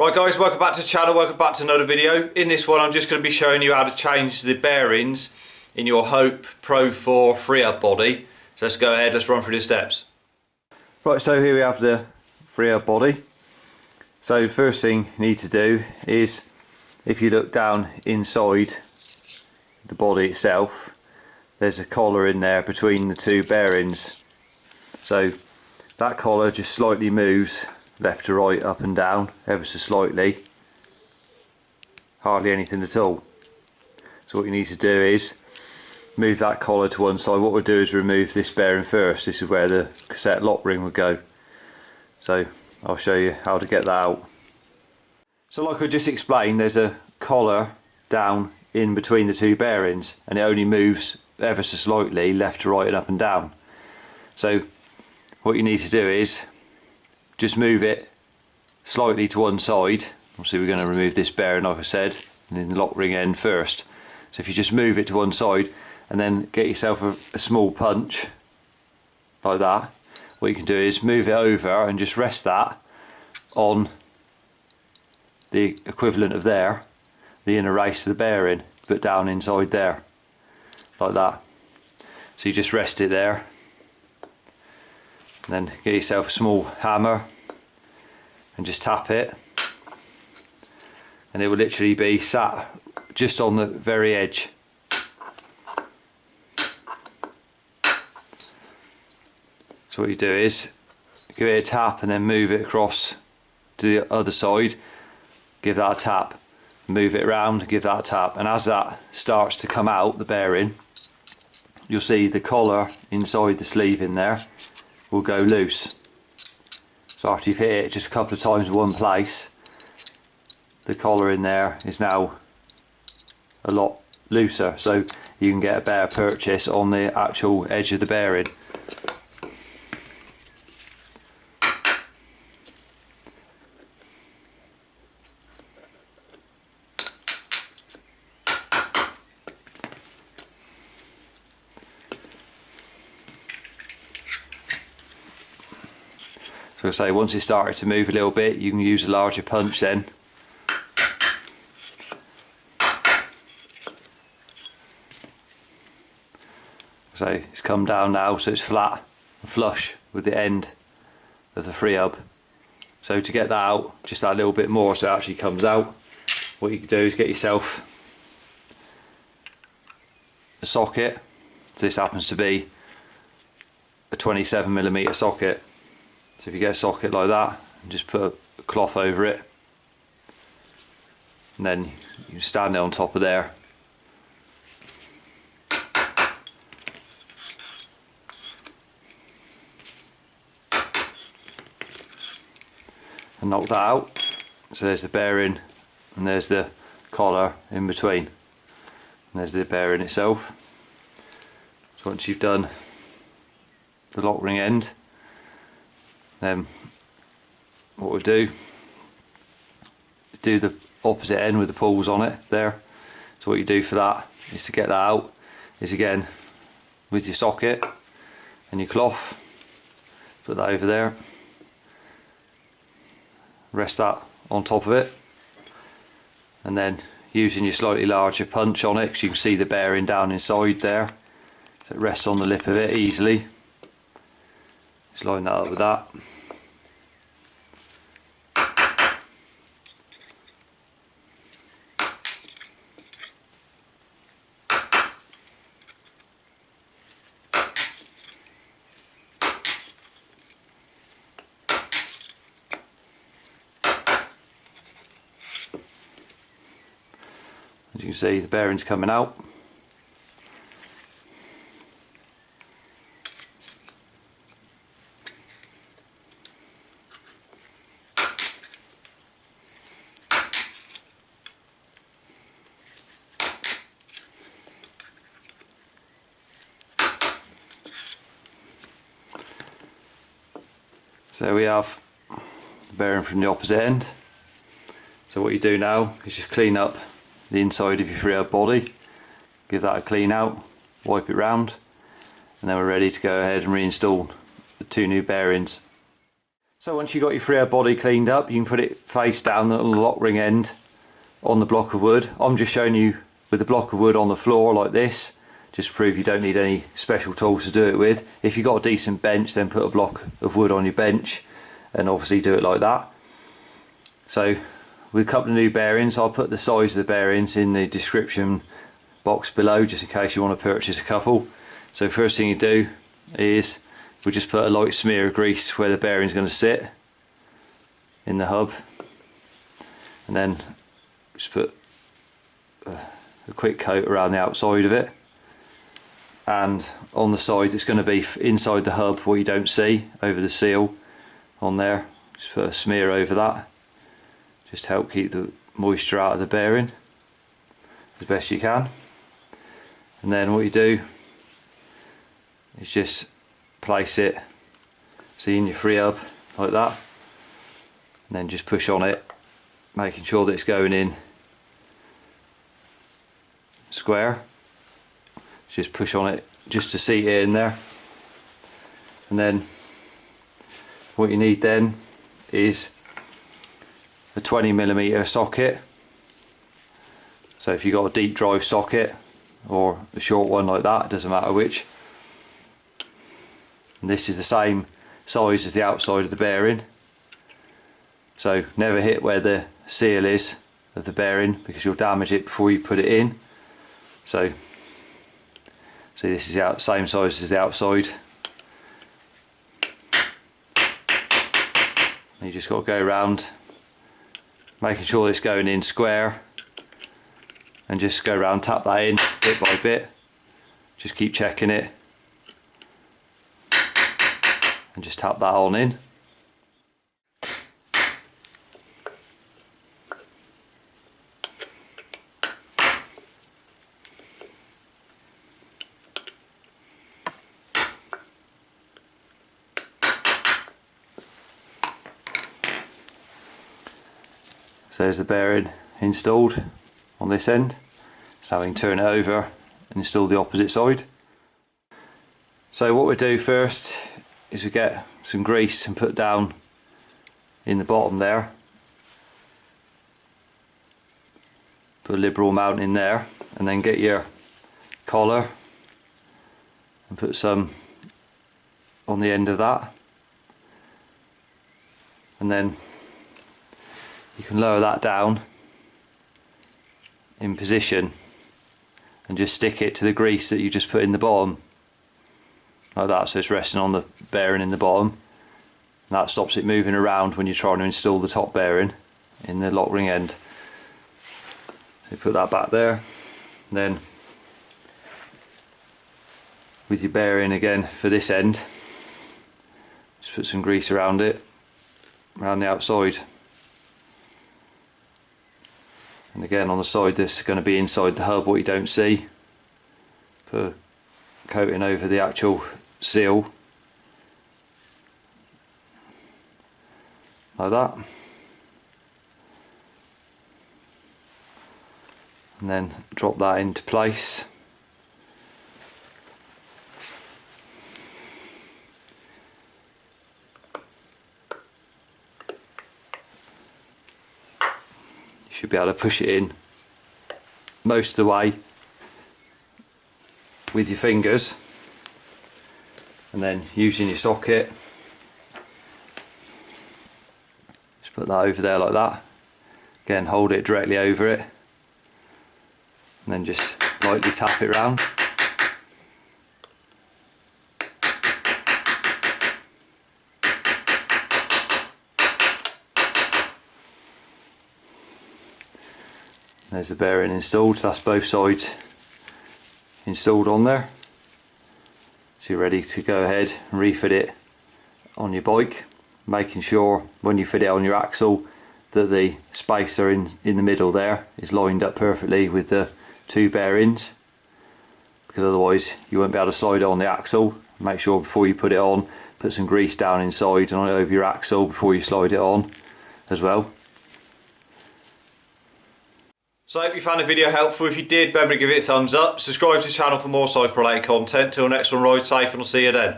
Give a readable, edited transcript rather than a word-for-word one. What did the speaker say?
Right guys, welcome back to the channel, welcome back to another video. In this one I'm just going to be showing you how to change the bearings in your Hope Pro 4 Freehub body. So let's go ahead, let's run through the steps. Right, so here we have the Freehub body. So the first thing you need to do is, if you look down inside the body itself, there's a collar in there between the two bearings. So that collar just slightly moves left to right, up and down, ever so slightly, hardly anything at all. So what you need to do is move that collar to one side. What we'll do is remove this bearing first. This is where the cassette lock ring would go. So I'll show you how to get that out. So like I just explained, there's a collar down in between the two bearings and it only moves ever so slightly left to right and up and down. So what you need to do is just move it slightly to one side. Obviously we're going to remove this bearing like I said, and then the lock ring end first. So if you just move it to one side and then get yourself a small punch like that, what you can do is move it over and just rest that on the equivalent of there, the inner race of the bearing, but down inside there, like that. So you just rest it there, and then get yourself a small hammer and just tap it, and it will literally be sat just on the very edge. So what you do is give it a tap and then move it across to the other side, give that a tap, move it around, give that a tap, and as that starts to come out, the bearing, you'll see the collar inside the sleeve in there will go loose. So after you've hit it just a couple of times in one place, the collar in there is now a lot looser, so you can get a better purchase on the actual edge of the bearing. So I say, once it started to move a little bit, you can use a larger punch then. So it's come down now, so it's flat and flush with the end of the Freehub. So to get that out, just add a little bit more so it actually comes out. What you can do is get yourself a socket. So this happens to be a 27mm socket. So if you get a socket like that, and just put a cloth over it, and then you stand it on top of there. And knock that out. So there's the bearing and there's the collar in between. And there's the bearing itself. So once you've done the lock ring end, then what we'll do is do the opposite end with the pulls on it there. So what you do for that is, to get that out, is again with your socket and your cloth, put that over there, rest that on top of it, and then using your slightly larger punch on it, because you can see the bearing down inside there, so it rests on the lip of it easily. Just line that up with that. As you can see, the bearing's coming out. So we have the bearing from the opposite end. So what you do now is just clean up the inside of your Freehub body, give that a clean out, wipe it round, and then we're ready to go ahead and reinstall the two new bearings. So once you've got your Freehub body cleaned up, you can put it face down on the lock ring end on the block of wood. I'm just showing you with the block of wood on the floor like this, just to prove you don't need any special tools to do it with. If you've got a decent bench, then put a block of wood on your bench and obviously do it like that. So with a couple of new bearings, I'll put the size of the bearings in the description box below just in case you want to purchase a couple. So first thing you do is we'll just put a light smear of grease where the bearing's going to sit in the hub, and then just put a quick coat around the outside of it, and on the side that's going to be inside the hub, what you don't see over the seal on there, just put a smear over that, just to help keep the moisture out of the bearing as best you can. And then what you do is just place it, see, in your Freehub like that, and then just push on it, making sure that it's going in square. Just push on it just to seat it in there. And then what you need then is a 20mm socket. So if you've got a deep drive socket or a short one like that, it doesn't matter which. And this is the same size as the outside of the bearing, so never hit where the seal is of the bearing because you'll damage it before you put it in. So see, this is the same size as the outside, and you just got to go around making sure it's going in square, and just go around, tap that in bit by bit, just keep checking it and just tap that on in. So there's the bearing installed on this end, so we can turn it over and install the opposite side. So what we do first is we get some grease and put down in the bottom there, put a liberal amount in there, and then get your collar and put some on the end of that, and then you can lower that down in position and just stick it to the grease that you just put in the bottom like that, so it's resting on the bearing in the bottom, and that stops it moving around when you're trying to install the top bearing in the lock ring end. So you put that back there, and then with your bearing again for this end, just put some grease around it, around the outside, and again on the side that's going to be inside the hub, what you don't see, put a coating over the actual seal like that, and then drop that into place. You should be able to push it in most of the way with your fingers, and then using your socket, just put that over there like that. Again, hold it directly over it, and then just lightly tap it around. There's the bearing installed, so that's both sides installed on there. So you're ready to go ahead and refit it on your bike, making sure when you fit it on your axle that the spacer in the middle there is lined up perfectly with the two bearings, because otherwise you won't be able to slide it on the axle. Make sure before you put it on, put some grease down inside and over your axle before you slide it on as well. So I hope you found the video helpful. If you did, remember to give it a thumbs up. Subscribe to the channel for more cycle related content. Till next one, ride safe and I'll see you then.